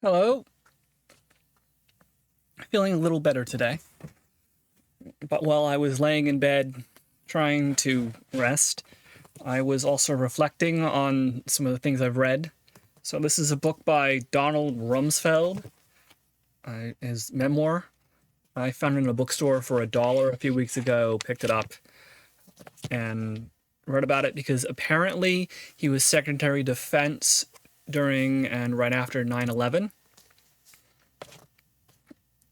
Hello. Feeling a little better today. But while I was laying in bed trying to rest, I was also reflecting on some of the things I've read. So this is a book by Donald Rumsfeld, his memoir. I found it in a bookstore for $1 a few weeks ago, picked it up, and read about it because apparently he was Secretary of Defense during and right after 9/11.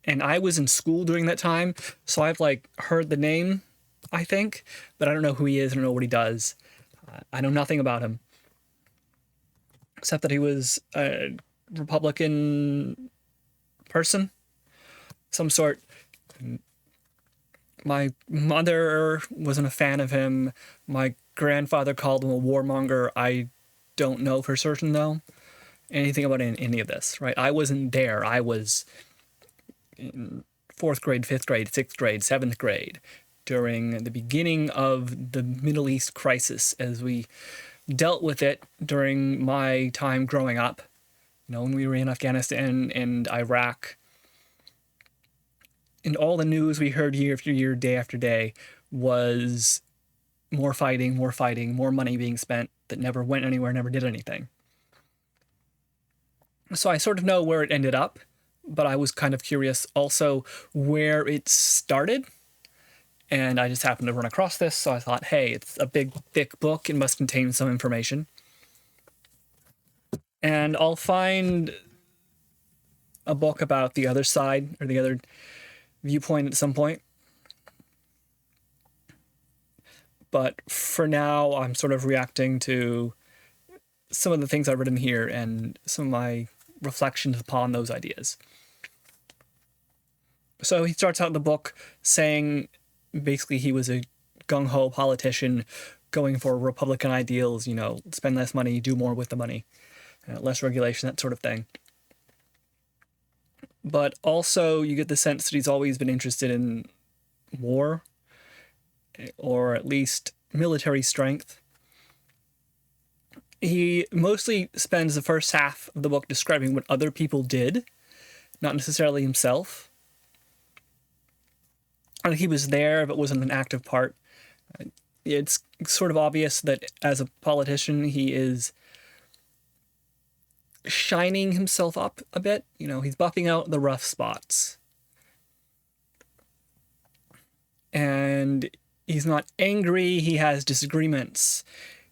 And I was in school during that time, so I've heard the name, I think, but I don't know who he is. I don't know what he does. I know nothing about him, except that he was a Republican person, some sort. My mother wasn't a fan of him. My grandfather called him a warmonger. I don't know for certain, though, anything about any of this, right? I wasn't there. I was in 4th grade, 5th grade, 6th grade, 7th grade during the beginning of the Middle East crisis as we dealt with it during my time growing up. When we were in Afghanistan and Iraq. And all the news we heard year after year, day after day, was more fighting, more money being spent that never went anywhere, never did anything. So I sort of know where it ended up, but I was kind of curious also where it started. And I just happened to run across this, so I thought, hey, it's a big, thick book. It must contain some information. And I'll find a book about the other side or the other viewpoint at some point. But for now, I'm sort of reacting to some of the things I've written here and some of my reflections upon those ideas. So he starts out the book saying basically he was a gung-ho politician going for Republican ideals, spend less money, do more with the money, less regulation, that sort of thing. But also you get the sense that he's always been interested in war, or at least military strength. He mostly spends the first half of the book describing what other people did, not necessarily himself. And he was there, but wasn't an active part. It's sort of obvious that as a politician, he is shining himself up a bit. He's buffing out the rough spots. And he's not angry, he has disagreements.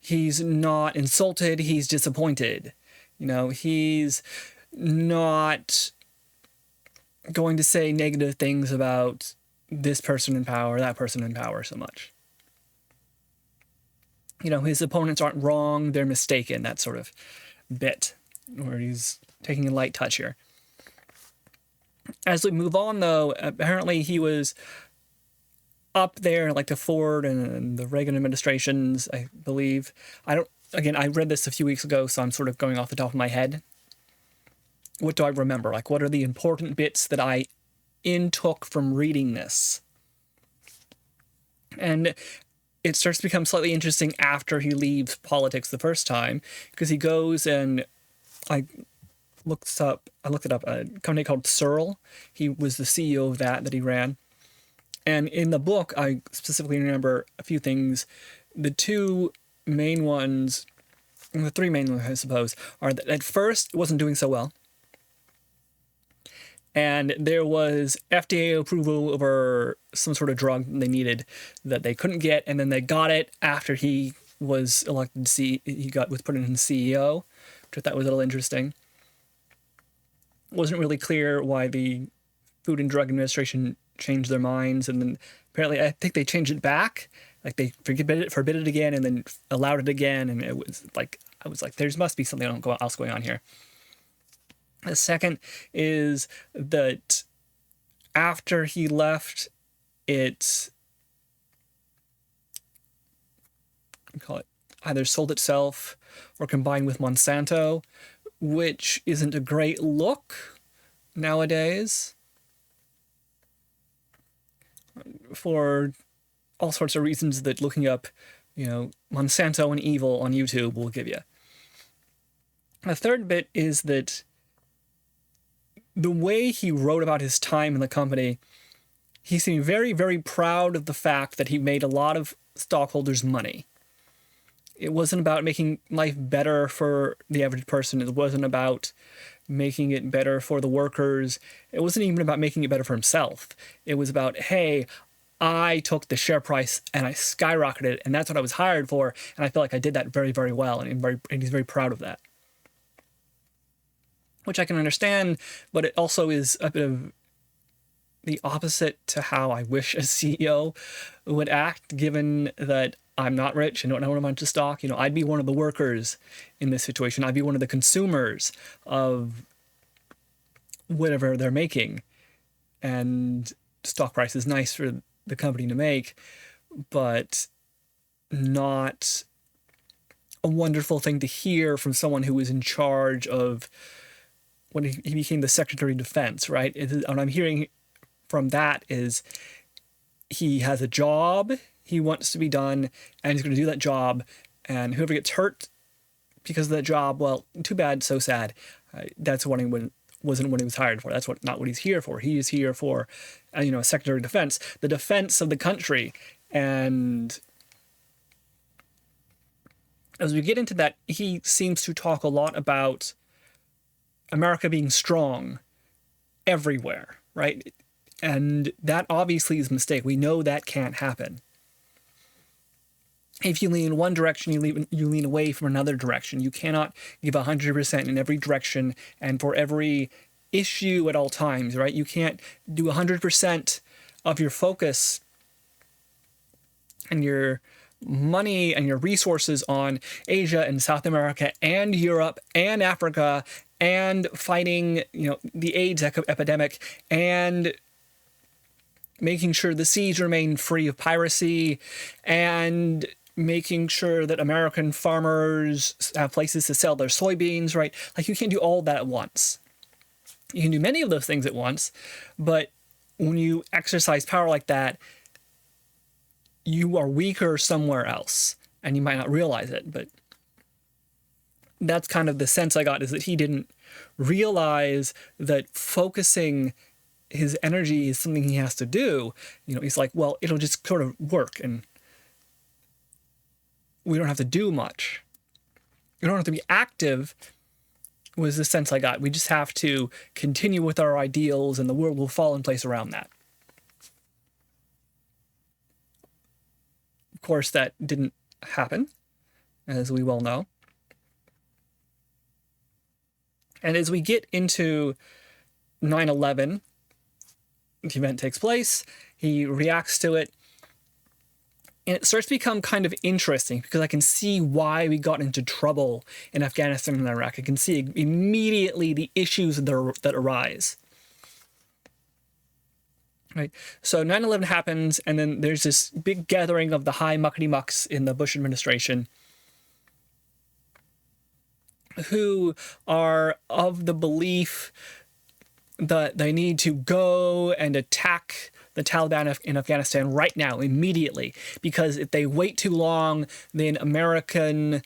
He's not insulted, he's disappointed. He's not going to say negative things about this person in power, that person in power so much. His opponents aren't wrong, they're mistaken, that sort of bit, where he's taking a light touch here. As we move on, though, apparently he was up there like the Ford and the Reagan administrations, I believe. I read this a few weeks ago, so I'm sort of going off the top of my head. What do I remember? What are the important bits that I intook from reading this? And it starts to become slightly interesting after he leaves politics the first time, because he goes and I looked it up, a company called Searle. He was the CEO of that he ran. And in the book, I specifically remember a few things. The two main ones, the three main ones, I suppose, are that at first it wasn't doing so well. And there was FDA approval over some sort of drug they needed that they couldn't get, and then they got it after he was elected was put in CEO, which I thought was a little interesting. It wasn't really clear why the Food and Drug Administration changed their minds, and then apparently I think they changed it back. They forbid it again, and then allowed it again, and it was I was like, there must be something else going on here. The second is that after he left, it either sold itself or combined with Monsanto, which isn't a great look nowadays for all sorts of reasons that looking up, Monsanto and evil on YouTube will give you. The third bit is that the way he wrote about his time in the company, he seemed very, very proud of the fact that he made a lot of stockholders money. It wasn't about making life better for the average person. It wasn't about making it better for the workers. It wasn't even about making it better for himself. It was about, hey, I took the share price and I skyrocketed, and that's what I was hired for, and I feel like I did that very, very well, and he's very proud of that. Which I can understand, but it also is a bit of the opposite to how I wish a CEO would act, given that I'm not rich and don't own a bunch of stock. I'd be one of the workers in this situation. I'd be one of the consumers of whatever they're making. And stock price is nice for the company to make, but not a wonderful thing to hear from someone who was in charge of when he became the Secretary of Defense, right? What I'm hearing from that is he has a job he wants to be done, and he's going to do that job, and whoever gets hurt because of that job, well, too bad, so sad. That's wasn't what he was hired for. That's not what he's here for. He is here for, Secretary of Defense, the defense of the country. And as we get into that, he seems to talk a lot about America being strong everywhere, right? And that obviously is a mistake. We know that can't happen. If you lean in one direction, you lean away from another direction. You cannot give 100% in every direction and for every issue at all times, right? You can't do 100% of your focus and your money and your resources on Asia and South America and Europe and Africa and fighting, the AIDS epidemic and making sure the seas remain free of piracy and making sure that American farmers have places to sell their soybeans, right? Like, you can't do all that at once. You can do many of those things at once, but when you exercise power like that, you are weaker somewhere else, and you might not realize it, but that's kind of the sense I got, is that he didn't realize that focusing his energy is something he has to do. He's like, well, it'll just sort of work, and we don't have to do much. We don't have to be active, was the sense I got. We just have to continue with our ideals, and the world will fall in place around that. Of course, that didn't happen, as we well know. And as we get into 9/11, the event takes place, he reacts to it, and it starts to become kind of interesting because I can see why we got into trouble in Afghanistan and Iraq. I can see immediately the issues that arise. Right. So 9/11 happens, and then there's this big gathering of the high muckety-mucks in the Bush administration who are of the belief that they need to go and attack the Taliban in Afghanistan right now, immediately, because if they wait too long, then American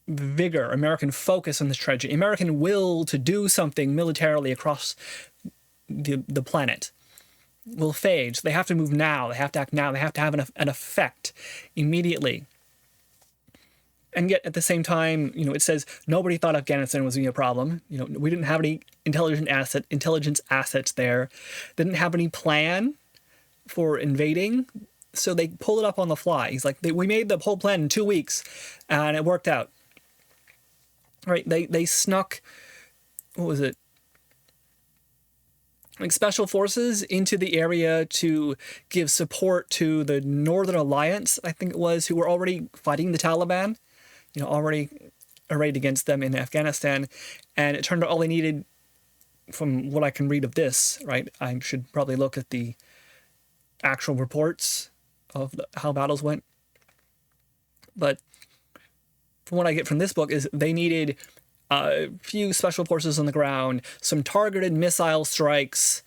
vigor, American focus on this tragedy, American will to do something militarily across the planet will fade. So they have to move now. They have to act now. They have to have an effect immediately. And yet, at the same time, it says nobody thought Afghanistan was going to be a problem. We didn't have any intelligence assets there. Didn't have any plan for invading. So they pull it up on the fly. He's like, we made the whole plan in 2 weeks, and it worked out. Right? They snuck, what was it? Like special forces into the area to give support to the Northern Alliance, I think it was, who were already fighting the Taliban, already arrayed against them in Afghanistan. And it turned out all they needed, from what I can read of this, right? I should probably look at the actual reports of how battles went. But from what I get from this book is they needed a few special forces on the ground, some targeted missile strikes,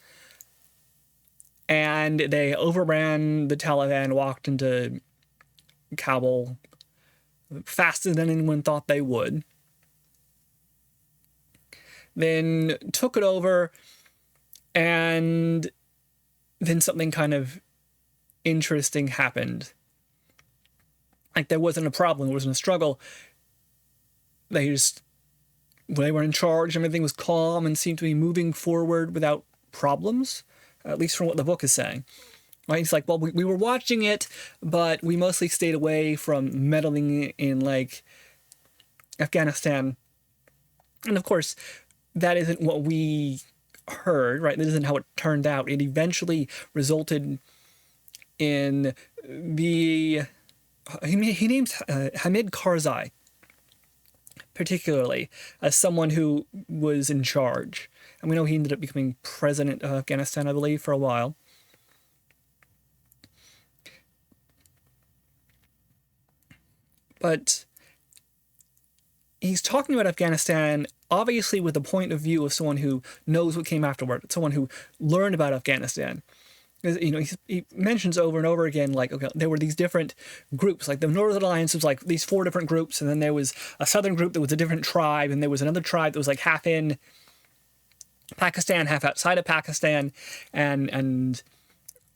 and they overran the Taliban, walked into Kabul faster than anyone thought they would. then took it over, and then something kind of interesting happened. Like, there wasn't a problem, there wasn't a struggle. They were in charge, everything was calm and seemed to be moving forward without problems, at least from what the book is saying. Right? It's like, well, we were watching it, but we mostly stayed away from meddling in, like, Afghanistan. And of course, that isn't what we heard, right? That isn't how it turned out. It eventually resulted in he names Hamid Karzai, particularly, as someone who was in charge. And we know he ended up becoming president of Afghanistan, I believe, for a while. But he's talking about Afghanistan, obviously with the point of view of someone who knows what came afterward, someone who learned about Afghanistan. You know, he mentions over and over again, like, okay, there were these different groups, like the Northern Alliance was like these 4 different groups, and then there was a southern group that was a different tribe, and there was another tribe that was like half in Pakistan, half outside of Pakistan, and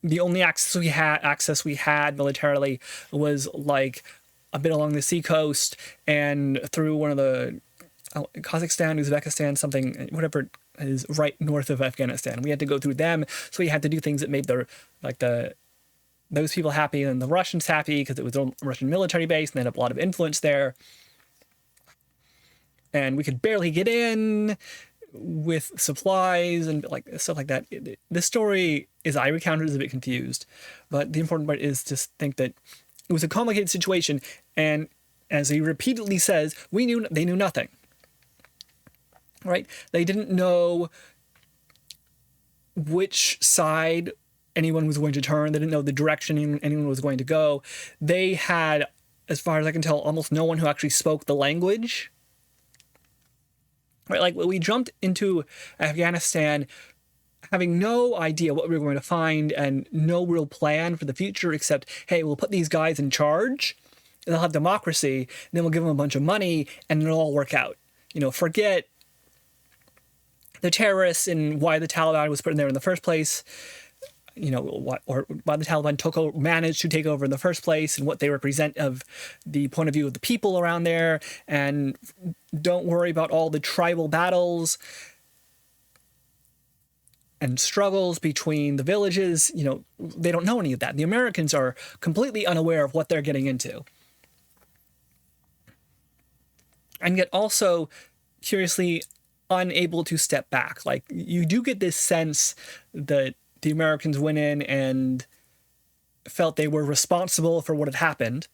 the only access we had militarily was like a bit along the seacoast and through one of the Kazakhstan, Uzbekistan, something, whatever is right north of Afghanistan. We had to go through them, so we had to do things that made those people happy and the Russians happy, because it was a Russian military base and they had a lot of influence there. And we could barely get in with supplies and like stuff like that. This story, as I recounted, is a bit confused, but the important part is to think that it was a complicated situation, and as he repeatedly says, they knew nothing. Right? They didn't know which side anyone was going to turn. They didn't know the direction anyone was going to go. They had, as far as I can tell, almost no one who actually spoke the language. Right? Like, we jumped into Afghanistan having no idea what we were going to find and no real plan for the future, except, hey, we'll put these guys in charge, and they'll have democracy, and then we'll give them a bunch of money, and it'll all work out. You know, forget the terrorists and why the Taliban was put in there in the first place, you know, why the Taliban managed to take over in the first place, and what they represent of the point of view of the people around there. And don't worry about all the tribal battles and struggles between the villages. You know, they don't know any of that. The Americans are completely unaware of what they're getting into. And yet also, curiously, unable to step back. Like, you do get this sense that the Americans went in and felt they were responsible for what had happened.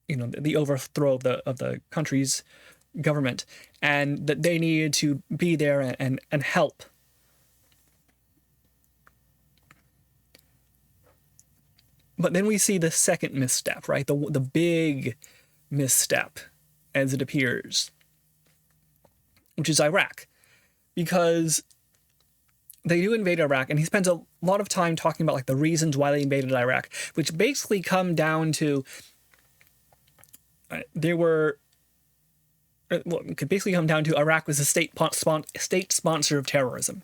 You know, the overthrow of the country's government, and that they needed to be there and help. But then we see the second misstep, right? The big misstep, as it appears, which is Iraq. Because they do invade Iraq, and he spends a lot of time talking about like the reasons why they invaded Iraq, which basically come down to it could basically come down to Iraq was a state sponsor of terrorism.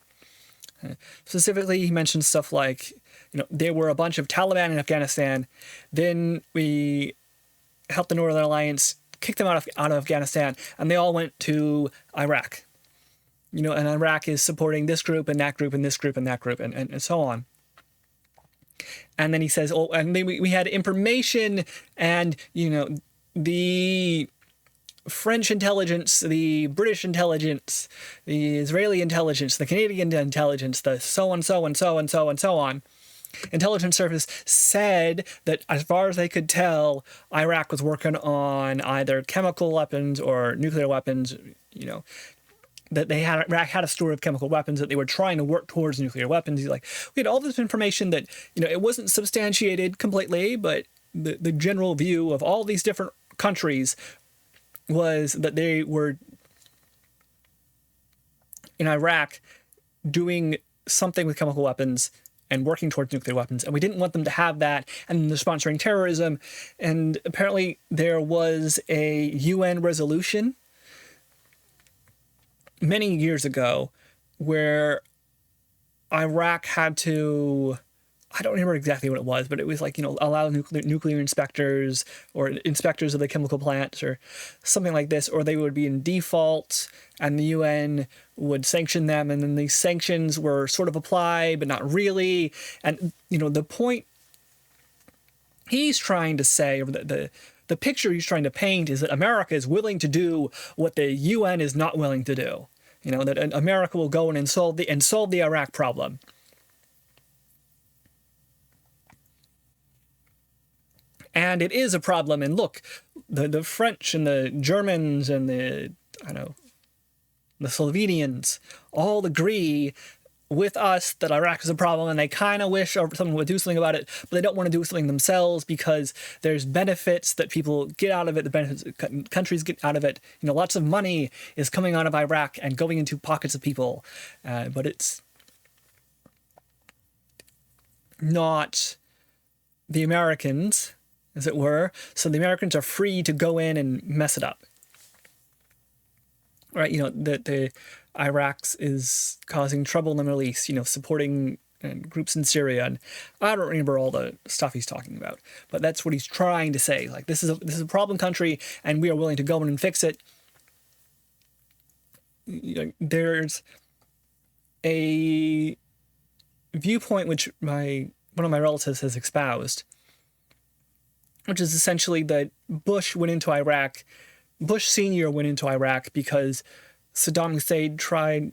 Specifically, he mentions stuff like, you know, there were a bunch of Taliban in Afghanistan, then we helped the Northern Alliance, kicked them out of Afghanistan, and they all went to Iraq. You know, and Iraq is supporting this group and that group and this group and that group and so on. And then he says, oh, and then we had information, and, you know, the French intelligence, the British intelligence, the Israeli intelligence, the Canadian intelligence, the so and so and so and so and so on. Intelligence service said that, as far as they could tell, Iraq was working on either chemical weapons or nuclear weapons. You know, that Iraq had a store of chemical weapons, that they were trying to work towards nuclear weapons. He's like, we had all this information that, you know, it wasn't substantiated completely, but the general view of all these different countries was that they were in Iraq doing something with chemical weapons and working towards nuclear weapons, and we didn't want them to have that, and they're sponsoring terrorism. And apparently there was a UN resolution many years ago where Iraq had to, I don't remember exactly what it was, but it was like, allow nuclear inspectors or inspectors of the chemical plants or something like this, or they would be in default and the UN would sanction them. And then these sanctions were sort of applied, but not really. And, the point he's trying to say, or the picture he's trying to paint, is that America is willing to do what the UN is not willing to do. That America will go in and solve the Iraq problem. And it is a problem. And look, the French and the Germans and the Slovenians all agree with us that Iraq is a problem, and they kind of wish someone would do something about it, but they don't want to do something themselves because there's benefits that people get out of it, the benefits countries get out of it. Lots of money is coming out of Iraq and going into pockets of people, but it's not the Americans, as it were. So the Americans are free to go in and mess it up. Right, the Iraq is causing trouble in the Middle East, supporting groups in Syria, and I don't remember all the stuff he's talking about, but that's what he's trying to say. Like, this is a problem country, and we are willing to go in and fix it. There's a viewpoint which one of my relatives has espoused, which is essentially that Bush Sr. went into Iraq because Saddam Hussein tried...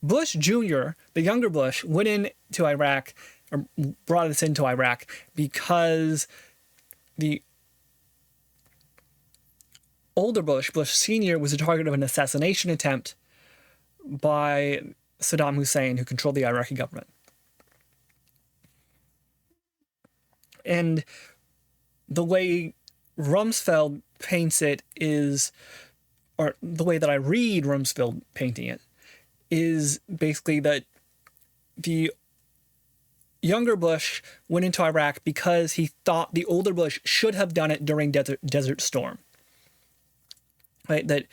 Bush Jr., the younger Bush, went into Iraq, or brought us into Iraq, because the older Bush Sr., was the target of an assassination attempt by Saddam Hussein, who controlled the Iraqi government. And the way Rumsfeld paints it is, or the way that I read Rumsfeld painting it, is basically that the younger Bush went into Iraq because he thought the older Bush should have done it during Desert Storm. Right? That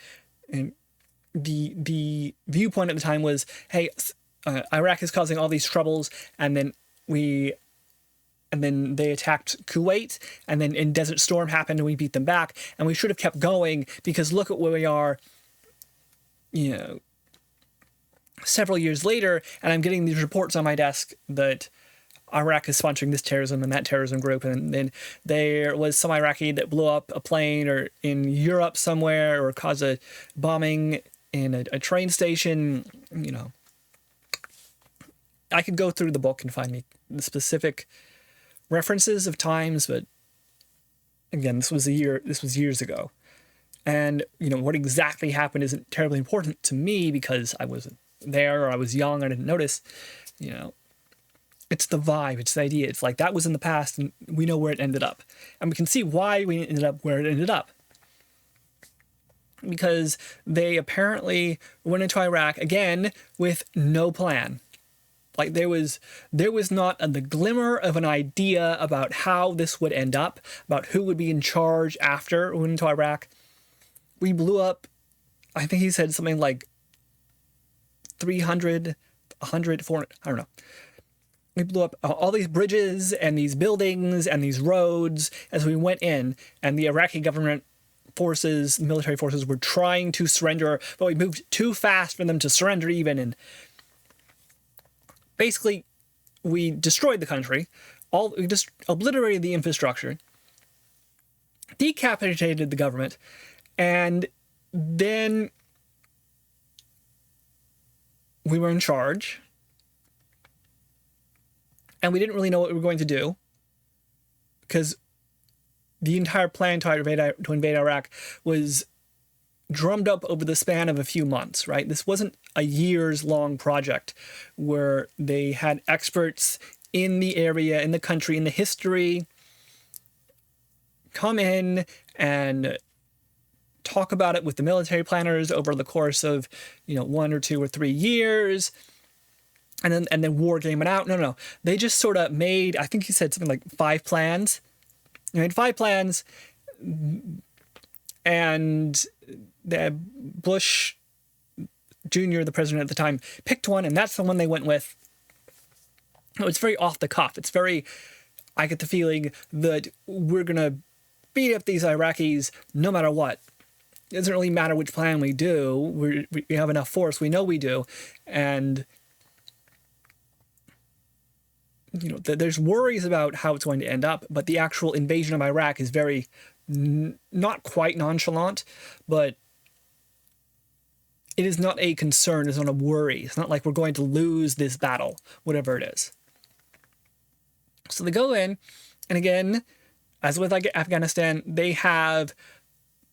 the viewpoint at the time was, hey, Iraq is causing all these troubles, and then they attacked Kuwait, and then in Desert Storm happened and we beat them back, and we should have kept going because look at where we are, several years later, and I'm getting these reports on my desk that Iraq is sponsoring this terrorism and that terrorism group, and then there was some Iraqi that blew up a plane or in Europe somewhere, or caused a bombing in a train station. I could go through the book and find the specific references of times, but again, this was years ago, and what exactly happened isn't terribly important to me because I wasn't there, or I was young, I didn't notice. It's the vibe, it's the idea. It's like that was in the past, and we know where it ended up, and we can see why we ended up where it ended up, because they apparently went into Iraq again with no plan. Like, there was not the glimmer of an idea about how this would end up, about who would be in charge after we went into Iraq. We blew up, I think he said something like 300, 100, 400, I don't know. We blew up all these bridges and these buildings and these roads as we went in, and the Iraqi government forces, military forces, were trying to surrender, but we moved too fast for them to surrender even, and basically, we destroyed the country. We just obliterated the infrastructure, decapitated the government, and then we were in charge, and we didn't really know what we were going to do, because the entire plan to invade Iraq was drummed up over the span of a few months, right? This wasn't a years-long project where they had experts in the area, in the country, in the history, come in and talk about it with the military planners over the course of, 1 or 2 or 3 years, and then war game it out. No. They just sort of made, I think he said something like 5 plans. They made 5 plans, and the Jr., the president at the time, picked one, and that's the one they went with. It's very off the cuff. It's very, I get the feeling that we're going to beat up these Iraqis no matter what. It doesn't really matter which plan we do. We have enough force. We know we do. And, there's worries about how it's going to end up, but the actual invasion of Iraq is very, not quite nonchalant, but it is not a concern. It's not a worry. It's not like we're going to lose this battle, whatever it is. So they go in, and again, as with Afghanistan, they have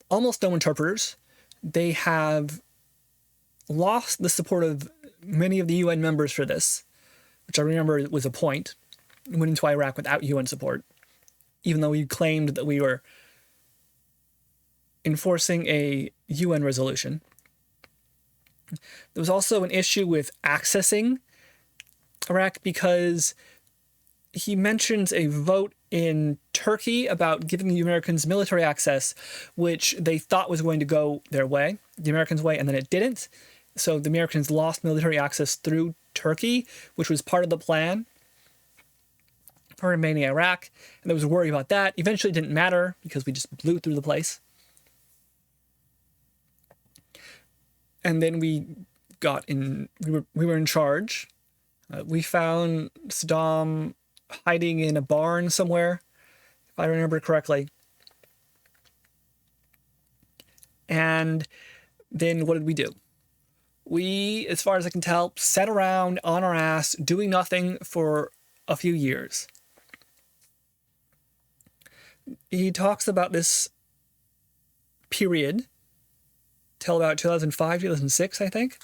almost no interpreters. They have lost the support of many of the UN members for this, which I remember was a point. We went into Iraq without UN support, even though we claimed that we were enforcing a UN resolution. There was also an issue with accessing Iraq because he mentions a vote in Turkey about giving the Americans military access, which they thought was going to go their way, the Americans' way, and then it didn't. So the Americans lost military access through Turkey, which was part of the plan for remaining in Iraq. And there was a worry about that. Eventually it didn't matter because we just blew through the place. And then we were in charge. We found Saddam hiding in a barn somewhere, if I remember correctly. And then what did we do? We, as far as I can tell, sat around on our ass doing nothing for a few years. He talks about this period till about 2005, 2006, I think.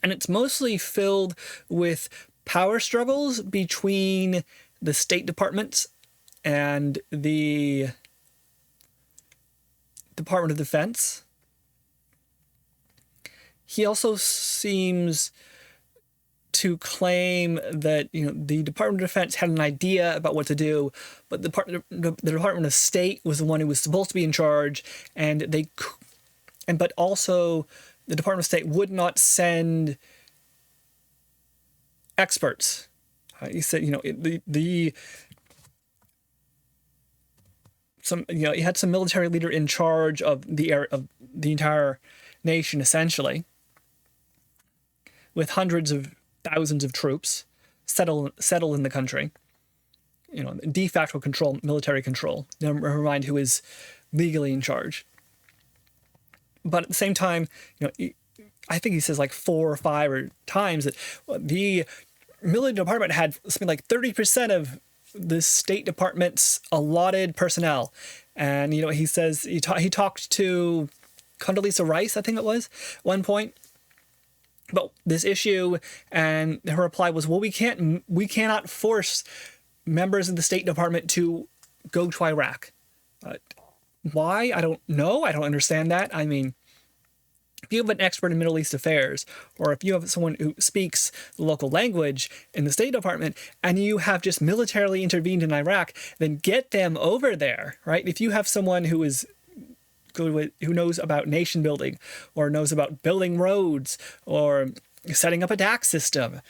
And it's mostly filled with power struggles between the State Department and the Department of Defense. He also seems to claim that the Department of Defense had an idea about what to do, but the Department of State was the one who was supposed to be in charge, but also the Department of State would not send experts. He said, he had some military leader in charge of the entire nation, essentially, with hundreds of thousands of troops settled in the country. De facto control, military control. Never mind who is legally in charge. But at the same time, I think he says like 4 or 5 times that the military department had something like 30% of the State Department's allotted personnel. And, he says he talked to Condoleezza Rice, I think it was, at one point, about this issue, and her reply was, well, we cannot force members of the State Department to go to Iraq. Why? I don't know. I don't understand that. I mean, if you have an expert in Middle East affairs, or if you have someone who speaks the local language in the State Department, and you have just militarily intervened in Iraq, then get them over there, right? If you have someone who knows about nation building, or knows about building roads, or setting up a tax system,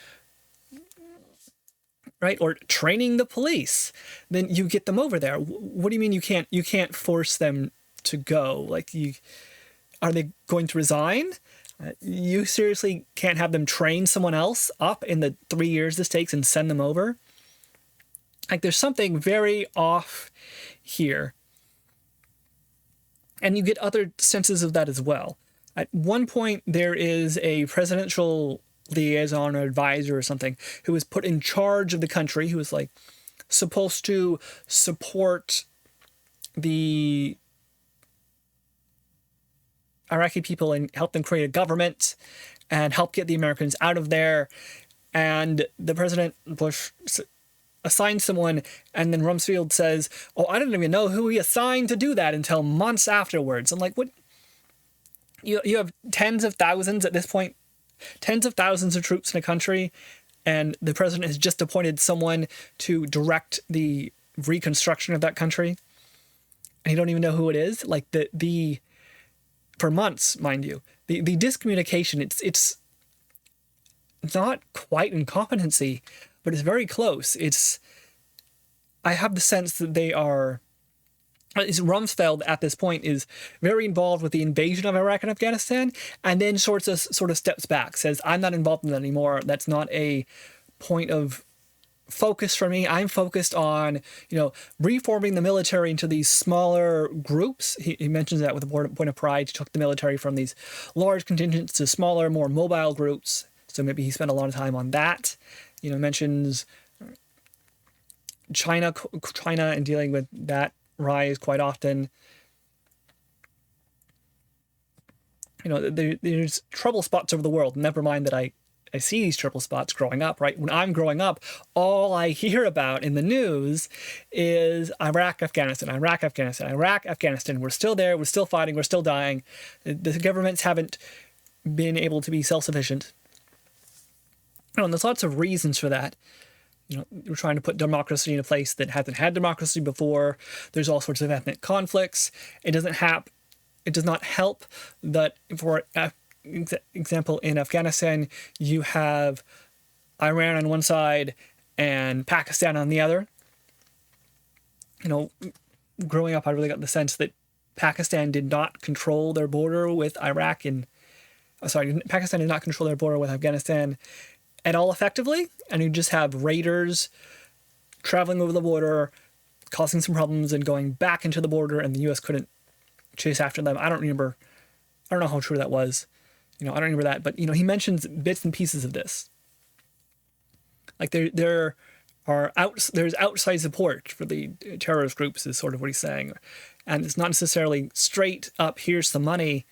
right, or training the police, then you get them over there. What do you mean you can't force them to go? Are they going to resign? You seriously can't have them train someone else up in the 3 years this takes and send them over? There's something very off here. And you get other senses of that as well. At one point, there is a presidential liaison or advisor or something who was put in charge of the country, who was supposed to support the Iraqi people and help them create a government and help get the Americans out of there. And the President Bush assigned someone, and then Rumsfeld says, oh, I didn't even know who he assigned to do that until months afterwards. I'm like, what? You have tens of thousands at this point, tens of thousands of troops in a country, and the president has just appointed someone to direct the reconstruction of that country, and you don't even know who it is? for months, mind you. The discommunication, it's not quite incompetency, but it's very close. I have the sense that they are... Rumsfeld at this point is very involved with the invasion of Iraq and Afghanistan, and then sort of steps back, says, I'm not involved in that anymore. That's not a point of focus for me. I'm focused on, reforming the military into these smaller groups. He mentions that with a point of pride. He took the military from these large contingents to smaller, more mobile groups. So maybe he spent a lot of time on that. Mentions China and dealing with that rise quite often. There's trouble spots over the world. Never mind that I see these trouble spots growing up, right? When I'm growing up, all I hear about in the news is Iraq, Afghanistan, Iraq, Afghanistan, Iraq, Afghanistan. We're still there. We're still fighting. We're still dying. The governments haven't been able to be self-sufficient. And there's lots of reasons for that. We're trying to put democracy in a place that hasn't had democracy before. There's all sorts of ethnic conflicts. It does not help that, for example, in Afghanistan, you have Iran on one side and Pakistan on the other. Growing up, I really got the sense that Pakistan did not control their border with Iraq Pakistan did not control their border with Afghanistan at all effectively, and you just have raiders traveling over the border, causing some problems and going back into the border, and the U.S. couldn't chase after them. I don't know how true that was. I don't remember that, but he mentions bits and pieces of this. Like there's outside support for the terrorist groups is sort of what he's saying, and it's not necessarily straight up, here's the money,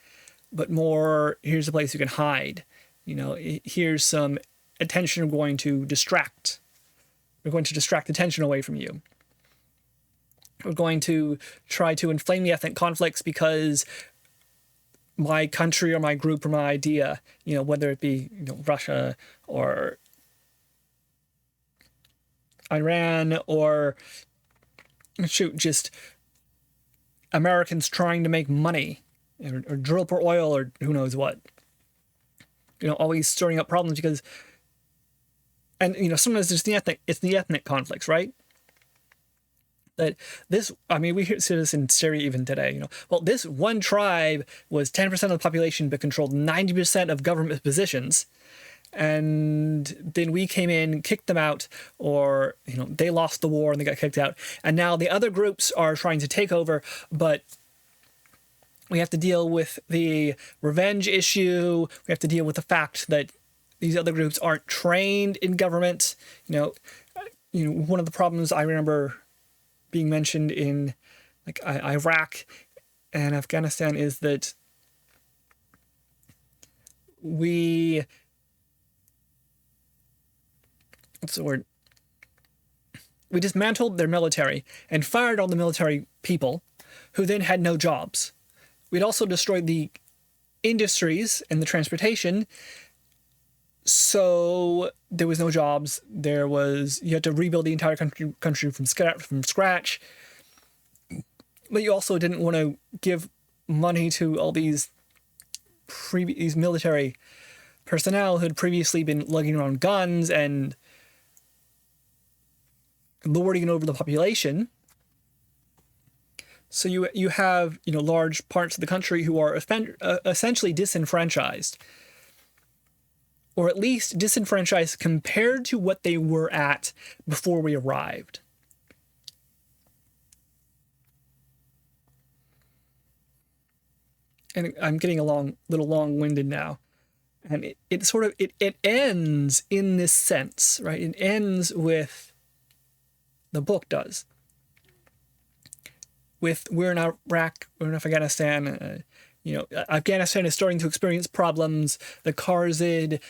but more, here's a place you can hide. Here's some attention we're going to distract. We're going to distract attention away from you. We're going to try to inflame the ethnic conflicts because my country or my group or my idea, whether it be Russia or Iran or just Americans trying to make money or drill for oil or who knows what. Always stirring up problems because, and sometimes it's the ethnic conflicts, right? That we see this in Syria even today. This one tribe was 10% of the population but controlled 90% of government positions, and then we came in, kicked them out, or they lost the war and they got kicked out, and now the other groups are trying to take over, but we have to deal with the revenge issue. We have to deal with the fact that these other groups aren't trained in government. One of the problems I remember being mentioned in Iraq and Afghanistan is that we dismantled their military and fired all the military people who then had no jobs. We'd also destroyed the industries and the transportation, so there was no jobs. You had to rebuild the entire country from scratch. But you also didn't want to give money to all these military personnel who had previously been lugging around guns and lording over the population. So you have large parts of the country who are essentially disenfranchised, or at least disenfranchised compared to what they were at before we arrived. And I'm getting a little long-winded now, and it ends in this sense, right? It ends with the book does. We're in Iraq, we're in Afghanistan. Afghanistan is starting to experience problems. The Karzai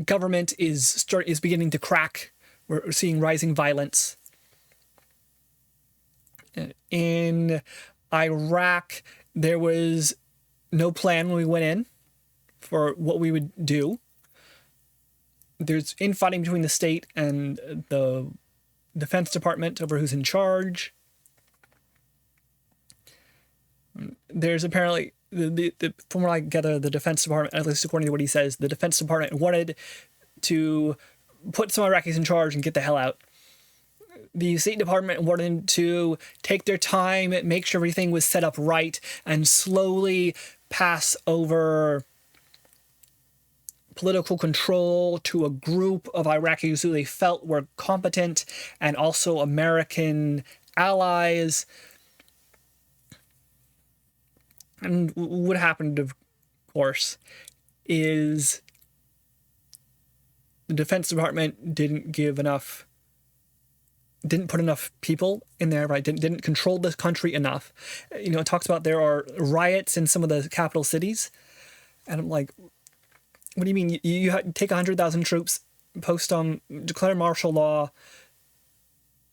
government is beginning to crack. We're seeing rising violence. In Iraq, there was no plan when we went in for what we would do. There's infighting between the state and the Defense Department over who's in charge. there's apparently from what I gather, the Defense Department, at least according to what he says, the Defense Department wanted to put some Iraqis in charge and get the hell out. The State Department wanted to take their time, make sure everything was set up right, and slowly pass over political control to a group of Iraqis who they felt were competent and also American allies. And what happened, of course, is the Defense Department didn't put enough people in there, right? Didn't control the country enough. You know, it talks about there are riots in some of the capital cities. And I'm like, what do you mean? You take 100,000 troops, declare martial law,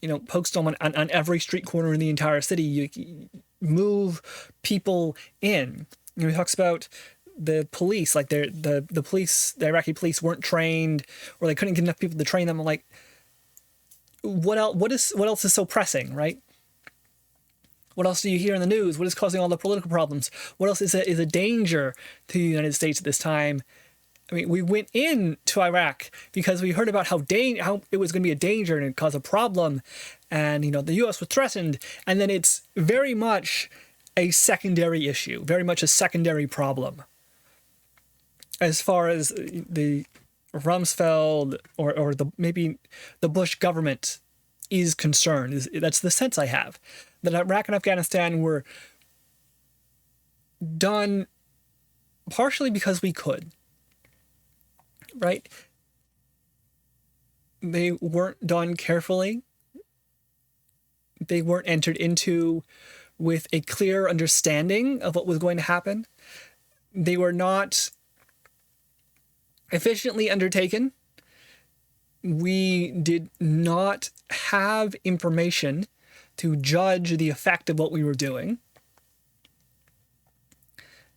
you know, post them on every street corner in the entire city. You move people in. You know, he talks about the police, like the police, the Iraqi police weren't trained, or they couldn't get enough people to train them. I'm like, what else? What else is so pressing, right? What else do you hear in the news? What is causing all the political problems? What else is a danger to the United States at this time? I mean, we went into Iraq because we heard about how it was going to be a danger and cause a problem, and you know the U.S. was threatened, and then it's very much a secondary issue, very much a secondary problem. As far as the Rumsfeld or maybe the Bush government is concerned, that's the sense I have, that Iraq and Afghanistan were done partially because we could. Right? They weren't done carefully. They weren't entered into with a clear understanding of what was going to happen. They were not efficiently undertaken. We did not have information to judge the effect of what we were doing.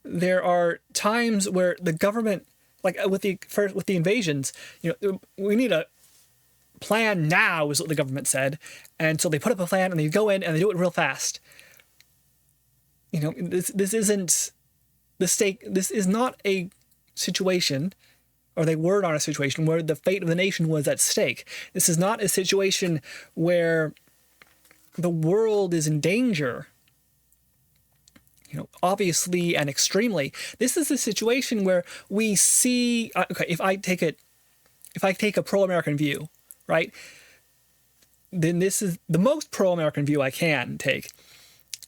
There are times where the government, like with the invasions, you know, we need a plan now, is what the government said, and so they put up a plan and they go in and they do it real fast. You know, this isn't the stake. This is not a situation, or they were not a situation where the fate of the nation was at stake. This is not a situation where the world is in danger. You know, obviously and extremely. This is a situation where we see. Okay, if I take a pro-American view, right? Then this is the most pro-American view I can take.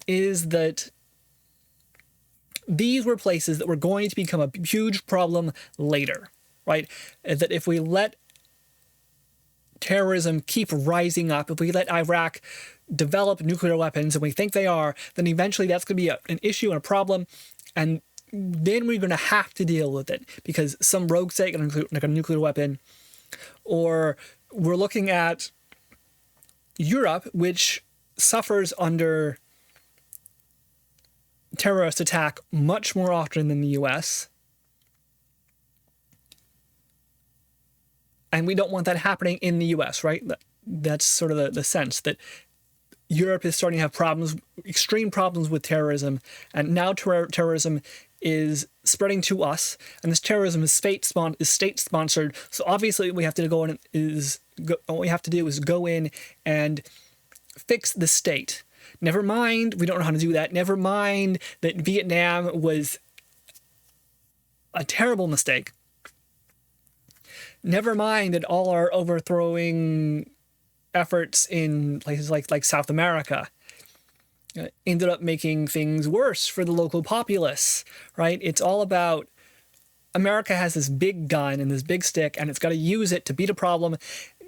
Is that these were places that were going to become a huge problem later, right? That if we let terrorism keep rising up, if we let Iraq develop nuclear weapons, and we think they are, then eventually that's going to be an issue and a problem, and then we're going to have to deal with it because some rogue state like a nuclear weapon, or we're looking at Europe, which suffers under terrorist attack much more often than the US. And we don't want that happening in the US, right? That's sort of the sense that Europe is starting to have problems, extreme problems with terrorism, and now terrorism is spreading to us, and this terrorism is state-sponsored. So obviously, what we have to do is go in and fix the state. Never mind, we don't know how to do that. Never mind that Vietnam was a terrible mistake. Never mind that all our overthrowing efforts in places like South America ended up making things worse for the local populace, right? It's all about America has this big gun and this big stick, and it's got to use it to beat a problem.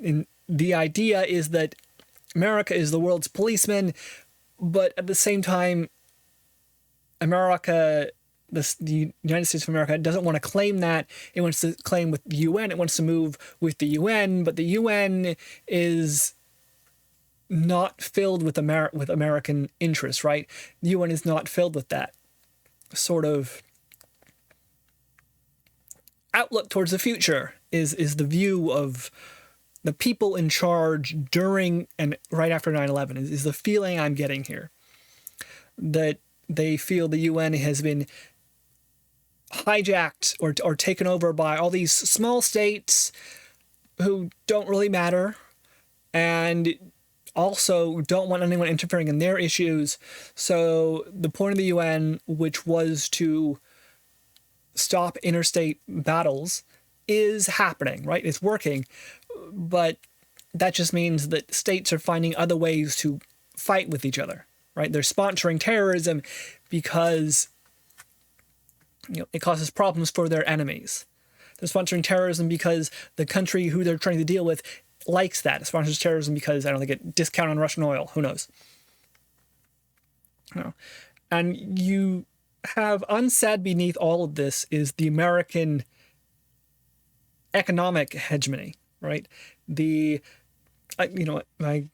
And the idea is that America is the world's policeman, but at the same time, the United States of America doesn't want to claim that. It wants to claim with the UN. It wants to move with the UN, but the UN is not filled with American interests, right? The UN is not filled with that sort of outlook towards the future. Is the view of the people in charge during and right after 9/11 is the feeling I'm getting here. That they feel the UN has been hijacked or taken over by all these small states who don't really matter and also don't want anyone interfering in their issues. So the point of the UN, which was to stop interstate battles, is happening, right? It's working. But that just means that states are finding other ways to fight with each other, right? They're sponsoring terrorism because it causes problems for their enemies. They're sponsoring terrorism because the country who they're trying to deal with likes that. It sponsors terrorism because, I don't know, they get discount on Russian oil. Who knows? And you have unsaid beneath all of this is the American economic hegemony, right? My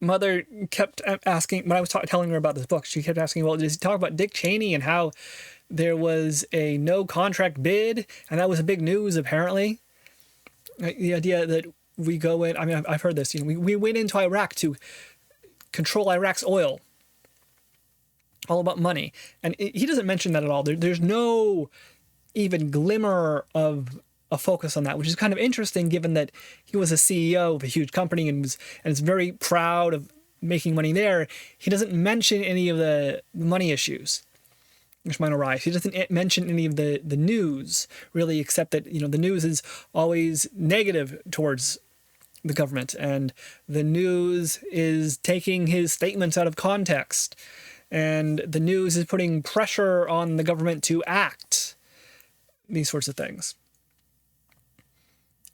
mother kept asking, when I was telling her about this book, she kept asking, well, does he talk about Dick Cheney and how there was a no contract bid? And that was a big news, apparently. The idea that we go in, I mean, I've heard this, we went into Iraq to control Iraq's oil. All about money. And he doesn't mention that at all. There's no even glimmer of a focus on that, which is kind of interesting given that he was a CEO of a huge company and is very proud of making money there. He doesn't mention any of the money issues which might arise. He doesn't mention any of the news, really, except that, the news is always negative towards the government, and the news is taking his statements out of context, and the news is putting pressure on the government to act. These sorts of things.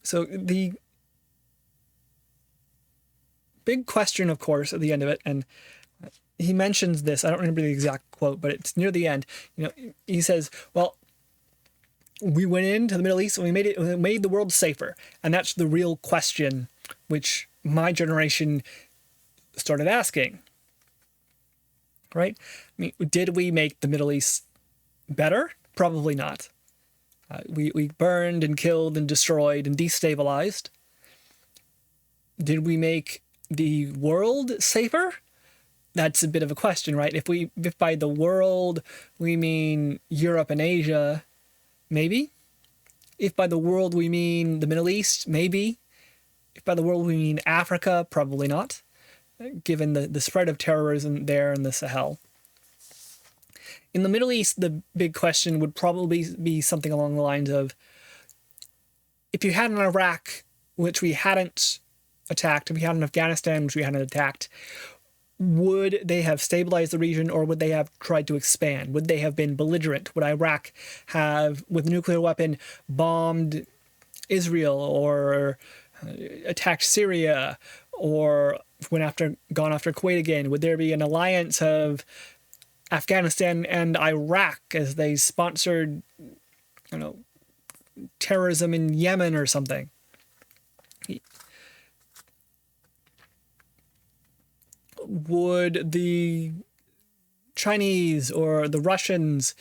So the big question, of course, at the end of it, and he mentions this, I don't remember the exact quote, but it's near the end. He says, well, we went into the Middle East and we made the world safer. And that's the real question which my generation started asking. Right? I mean, did we make the Middle East better? Probably not. We burned and killed and destroyed and destabilized. Did we make the world safer? That's a bit of a question, right? If by the world we mean Europe and Asia, maybe. If by the world we mean the Middle East, maybe. If by the world we mean Africa, probably not, given the spread of terrorism there in the Sahel. In the Middle East, the big question would probably be something along the lines of, if you had an Iraq, which we hadn't attacked, if we had an Afghanistan, which we hadn't attacked, would they have stabilized the region, or would they have tried to expand? Would they have been belligerent? Would Iraq have, with a nuclear weapon, bombed Israel or attacked Syria, or gone after Kuwait again? Would there be an alliance of Afghanistan and Iraq as they sponsored, terrorism in Yemen or something? Would the Chinese or the Russians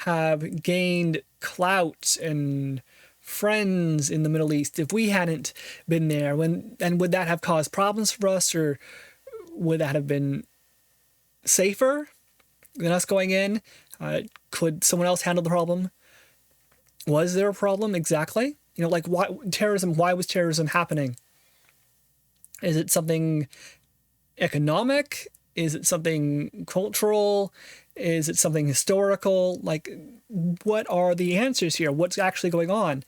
have gained clout and friends in the Middle East if we hadn't been there? And would that have caused problems for us, or would that have been safer than us going in? Could someone else handle the problem? Was there a problem exactly? Why terrorism? Why was terrorism happening? Is it something economic? Is it something cultural? Is it something historical? What are the answers here? What's actually going on?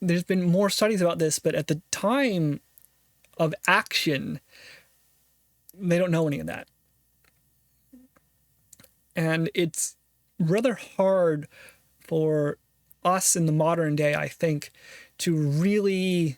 There's been more studies about this, but at the time of action, they don't know any of that. And it's rather hard for us in the modern day, I think, to really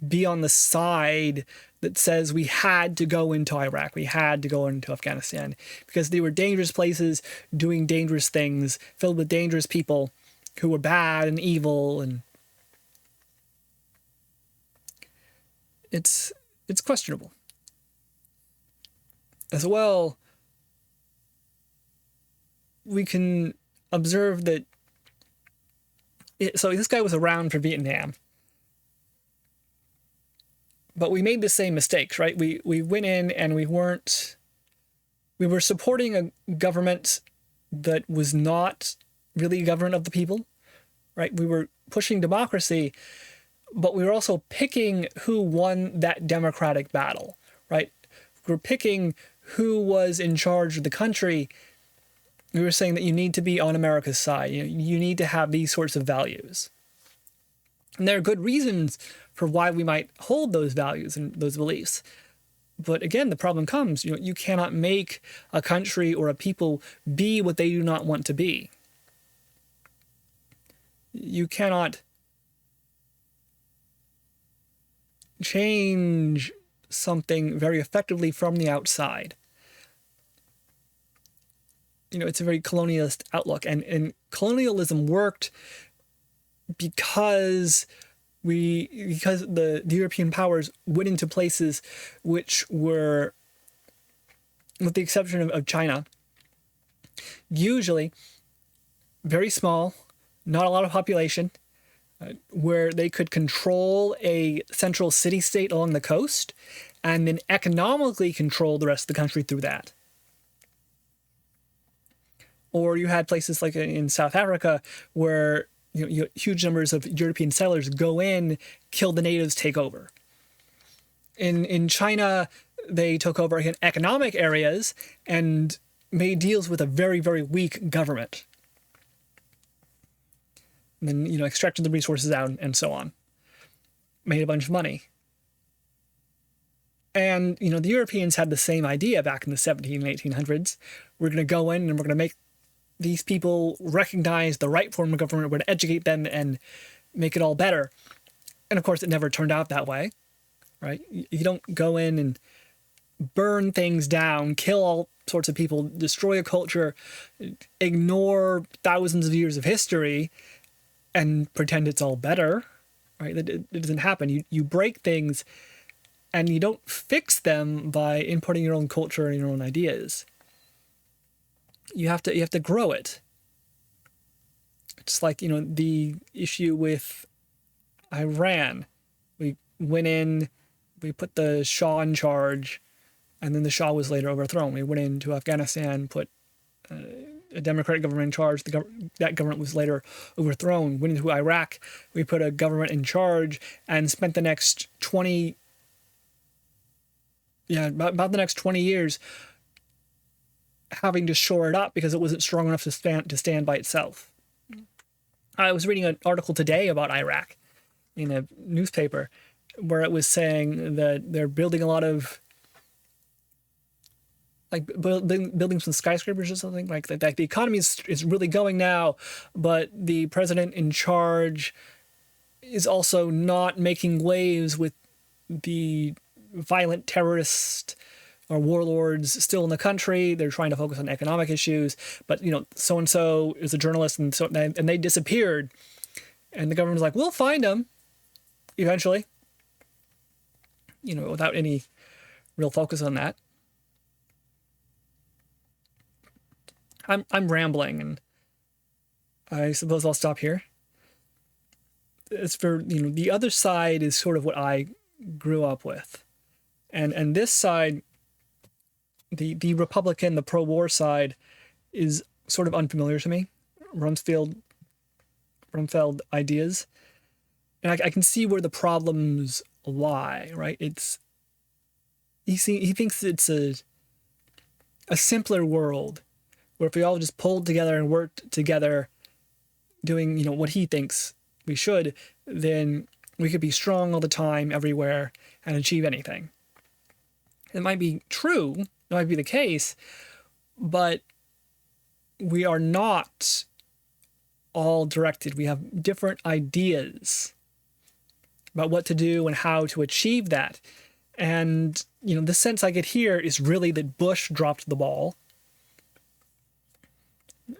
be on the side that says we had to go into Iraq, we had to go into Afghanistan, because they were dangerous places doing dangerous things, filled with dangerous people who were bad and evil, and it's questionable. As well, we can observe that so this guy was around for Vietnam. But we made the same mistakes, right? We went in and we were supporting a government that was not really a government of the people, right? We were pushing democracy, but we were also picking who won that democratic battle, right? We were picking who was in charge of the country. We were saying that you need to be on America's side. You need to have these sorts of values. And there are good reasons for why we might hold those values and those beliefs. But again, the problem comes, you cannot make a country or a people be what they do not want to be. You cannot change something very effectively from the outside. It's a very colonialist outlook, and colonialism worked because the European powers went into places which were, with the exception of China, usually very small, not a lot of population, where they could control a central city-state along the coast and then economically control the rest of the country through that. Or you had places like in South Africa where huge numbers of European settlers go in, kill the natives, take over. In China, they took over economic areas and made deals with a very, very weak government. And then, extracted the resources out and so on. Made a bunch of money. And, the Europeans had the same idea back in the 1700s and 1800s. We're going to go in and we're going to make these people recognize the right form of government. We're going to educate them and make it all better. And of course, it never turned out that way, right? You don't go in and burn things down, kill all sorts of people, destroy a culture, ignore thousands of years of history, and pretend it's all better, right? It doesn't happen. You break things, and you don't fix them by inputting your own culture and your own ideas. You have to grow it. It's like, the issue with Iran. We went in, we put the Shah in charge, and then the Shah was later overthrown. We went into Afghanistan, put a democratic government in charge. That government was later overthrown. Went into Iraq, we put a government in charge and spent the next 20 years having to shore it up because it wasn't strong enough to stand by itself. I was reading an article today about Iraq in a newspaper where it was saying that they're building a lot of building some skyscrapers or something like that. The economy is really going now, but the president in charge is also not making waves with the violent terrorist or warlords still in the country. They're trying to focus on economic issues, but so and so is a journalist, and they disappeared, and the government's like, we'll find them eventually, without any real focus on that. I'm rambling, and I suppose I'll stop here. As for the other side is sort of what I grew up with, and this side, the Republican, the pro-war side, is sort of unfamiliar to me. Rumsfeld ideas, and I can see where the problems lie. Right? He thinks it's a simpler world where if we all just pulled together and worked together, doing what he thinks we should, then we could be strong all the time, everywhere, and achieve anything. It might be true. It might be the case, but we are not all directed. We have different ideas about what to do and how to achieve that. And, the sense I get here is really that Bush dropped the ball.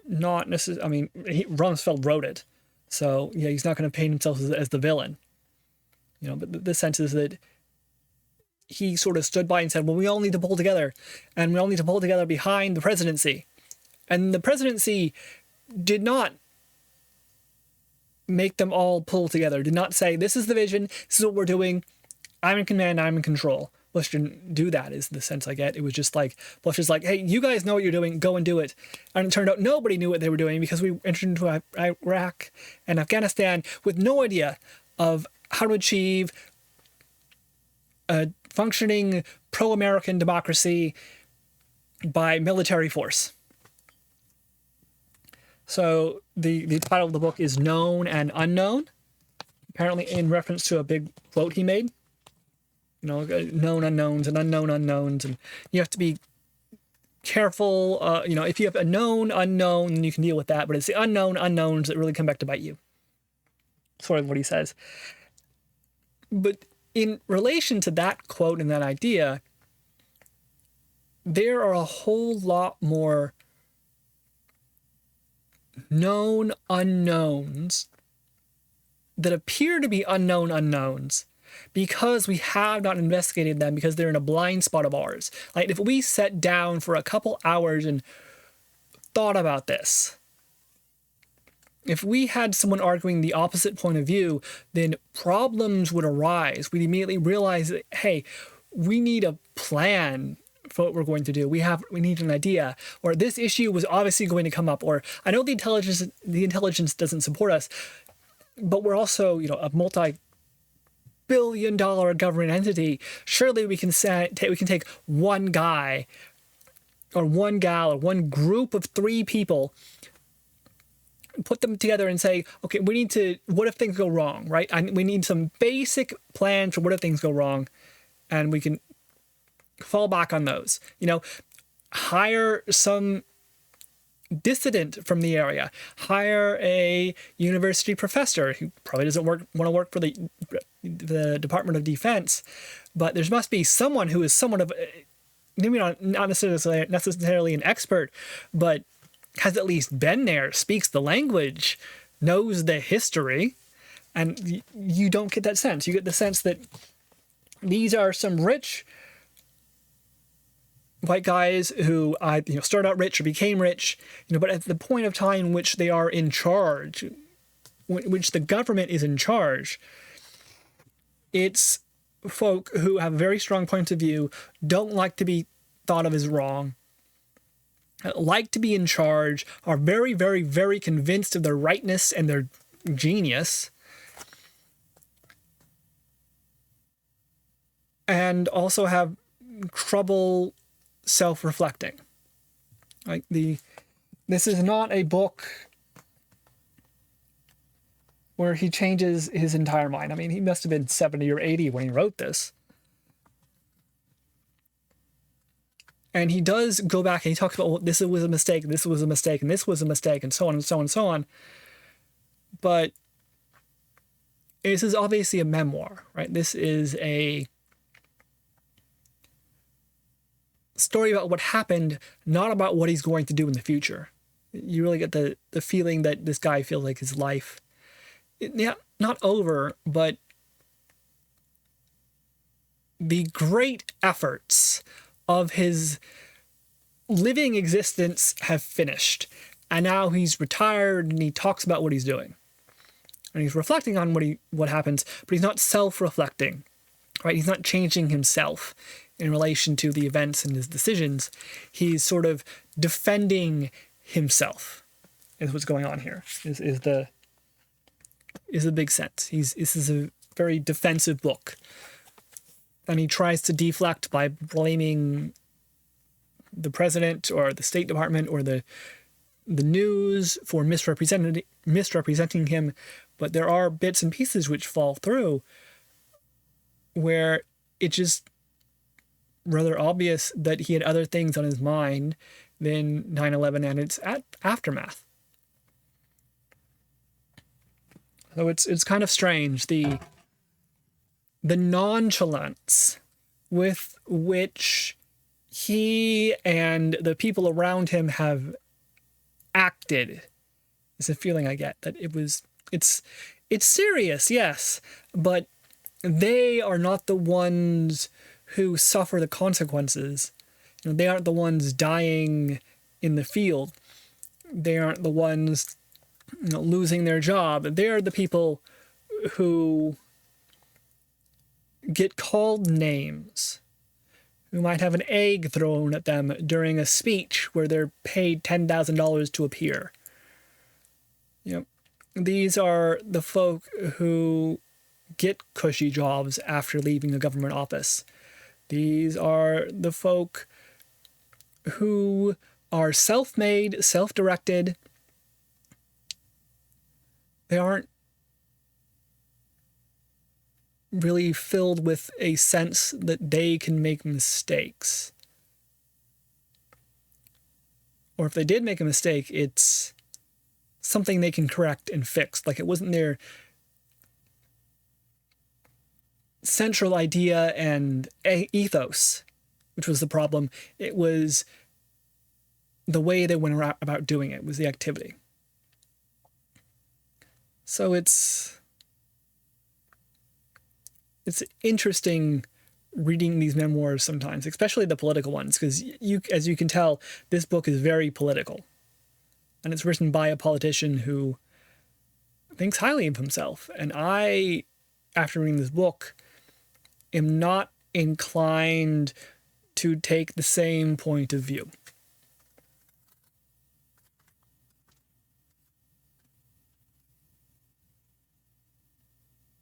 Not necessarily, Rumsfeld wrote it. So, he's not going to paint himself as the villain. But the sense is that he sort of stood by and said, well, we all need to pull together, and we all need to pull together behind the presidency. And the presidency did not make them all pull together, did not say, this is the vision, this is what we're doing, I'm in command, I'm in control. Bush didn't do that, is the sense I get. It was just like, Bush is like, hey, you guys know what you're doing, go and do it. And it turned out nobody knew what they were doing because we entered into Iraq and Afghanistan with no idea of how to achieve a functioning pro-American democracy by military force. So the title of the book is Known and Unknown, apparently in reference to a big quote he made. You know, known unknowns and unknown unknowns, and you have to be careful. You know, if you have a known unknown, then you can deal with that, but it's the unknown unknowns that really come back to bite you. Sort of what he says. But in relation to that quote and that idea, there are a whole lot more known unknowns that appear to be unknown unknowns because we have not investigated them, because they're in a blind spot of ours. Like, if we sat down for a couple hours and thought about this, if we had someone arguing the opposite point of view, then problems would arise. We'd immediately realize that, hey, we need a plan for what we're going to do. We need an idea, or this issue was obviously going to come up, or I know the intelligence doesn't support us, but we're also, you know, a multi-billion-dollar government entity. Surely we can take one guy or one gal or one group of 3 people, put them together and say, okay, what if things go wrong, right? And we need some basic plans for what if things go wrong, and we can fall back on those. You know, hire some dissident from the area, hire a university professor who probably doesn't want to work for the Department of Defense, but there must be someone who is somewhat of, maybe not necessarily an expert, but has at least been there, speaks the language, knows the history, and you don't get that sense. You get the sense that these are some rich white guys who started out rich or became rich, but at the point of time in which they are in charge, which the government is in charge, it's folk who have very strong points of view, don't like to be thought of as wrong, like to be in charge, are very, very, very convinced of their rightness and their genius, and also have trouble self-reflecting. This is not a book where he changes his entire mind. I mean, he must have been 70 or 80 when he wrote this. And he does go back and he talks about, well, this was a mistake, this was a mistake, and this was a mistake, and so on and so on and so on. But this is obviously a memoir, right? This is a story about what happened, not about what he's going to do in the future. You really get the feeling that this guy feels like his life, not over, but the great efforts of his living existence have finished, and now he's retired and he talks about what he's doing, and he's reflecting on what happens, but he's not self-reflecting, right? He's not changing himself in relation to the events and his decisions. He's sort of defending himself, is what's going on here, is the big sense. This is a very defensive book. And he tries to deflect by blaming the president or the State Department or the news for misrepresenting him. But there are bits and pieces which fall through where it's just rather obvious that he had other things on his mind than 9/11 and its aftermath. So it's kind of strange, the nonchalance with which he and the people around him have acted is a feeling I get, that it's serious, yes, but they are not the ones who suffer the consequences. They aren't the ones dying in the field. They aren't the ones losing their job. They're the people who get called names, who might have an egg thrown at them during a speech where they're paid $10,000 to appear. These are the folk who get cushy jobs after leaving a government office. These are the folk who are self-made, self-directed. They aren't really filled with a sense that they can make mistakes. Or if they did make a mistake, it's something they can correct and fix. Like, it wasn't their central idea and ethos, which was the problem. It was the way they went about doing it, was the activity. So it's interesting reading these memoirs sometimes, especially the political ones, because as you can tell, this book is very political. And it's written by a politician who thinks highly of himself. And I, after reading this book, am not inclined to take the same point of view.